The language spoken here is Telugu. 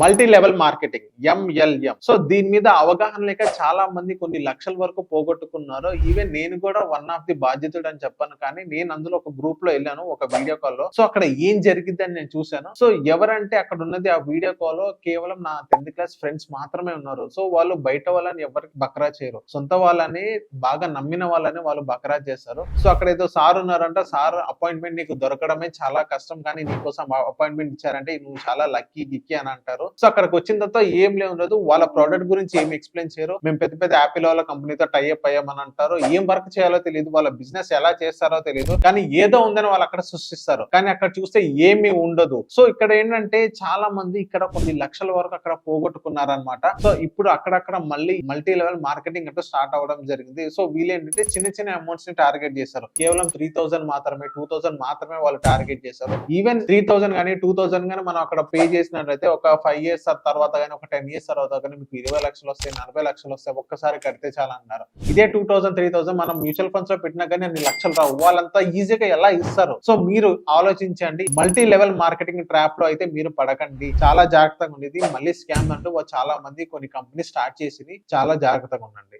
Multi level marketing MLM. So దీని మీద అవగాహన లేక చాలా మంది కొన్ని లక్షల వరకు పోగొట్టుకున్నారు. ఈవెన్ నేను కూడా వన్ ఆఫ్ ది బాధ్యతుడు అని చెప్పాను. కానీ నేను అందులో ఒక గ్రూప్ లో వెళ్ళాను, ఒక వీడియో కాల్ లో. సో అక్కడ ఏం జరిగిద్దని నేను చూశాను. సో ఎవరంటే అక్కడ ఉన్నది ఆ వీడియో కాల్ లో కేవలం నా 10th క్లాస్ ఫ్రెండ్స్ మాత్రమే ఉన్నారు. సో వాళ్ళు బయట వాళ్ళని ఎవరికి బకరా చేయరు, సొంత వాళ్ళని బాగా నమ్మిన వాళ్ళని వాళ్ళు బకరా చేస్తారు. సో అక్కడ ఏదో సార్ ఉన్నారంట, సార్ అపాయింట్మెంట్ నీకు దొరకడమే చాలా కష్టం, కానీ నీకోసం అపాయింట్మెంట్ ఇచ్చారంటే నువ్వు చాలా లక్కీ గిక్కీ అని అంటారు. సో అక్కడికి వచ్చిన తర్వాత ఏం లేదు, వాళ్ళ ప్రోడక్ట్ గురించి ఏం ఎక్స్ప్లెయిన్ చేయరు. మేము పెద్ద పెద్ద యాపిల్ వాళ్ళ కంపెనీతో టైఅప్ అయ్యామని అంటారు. ఏం వర్క్ చేయాలో తెలియదు, వాళ్ళ బిజినెస్ ఎలా చేస్తారో తెలియదు, కానీ ఏదో ఉందని వాళ్ళు అక్కడ సృష్టిస్తారు. కానీ అక్కడ చూస్తే ఏమీ ఉండదు. సో ఇక్కడ ఏంటంటే చాలా మంది ఇక్కడ కొన్ని లక్షల వరకు అక్కడ పోగొట్టుకున్నారనమాట. సో ఇప్పుడు అక్కడక్కడ మళ్ళీ మల్టీ లెవెల్ మార్కెటింగ్ అంటూ స్టార్ట్ అవ్వడం జరిగింది. సో వీళ్ళేంటంటే చిన్న చిన్న అమౌంట్స్ ని టార్గెట్ చేస్తారు. కేవలం 3000 మాత్రమే, 2000 మాత్రమే వాళ్ళు టార్గెట్ చేస్తారు. ఈవెన్ 3000 కానీ 2000 కానీ మనం అక్కడ పే చేసినట్లయితే ఒక 5 years తర్వాత కానీ, ఒక 10 years తర్వాత కానీ మీకు 20 లక్షలు వస్తాయి, 40 లక్షలు వస్తాయి, ఒక్కసారి కడితే చాలా అన్నారు. ఇదే 2000, 3000 మనం మ్యూచువల్ ఫండ్స్ లో పెట్టినా కానీ అన్ని లక్షలు రావు. వాళ్ళంతా ఈజీగా ఎలా ఇస్తారు? సో మీరు ఆలోచించండి. మల్టీ లెవెల్ మార్కెటింగ్ ట్రాప్ లో అయితే మీరు పడకండి, చాలా జాగ్రత్తగా ఉండేది. మళ్ళీ స్కామ్ అంటూ చాలా మంది కొన్ని కంపెనీ స్టార్ట్ చేసి చాలా జాగ్రత్తగా ఉండండి.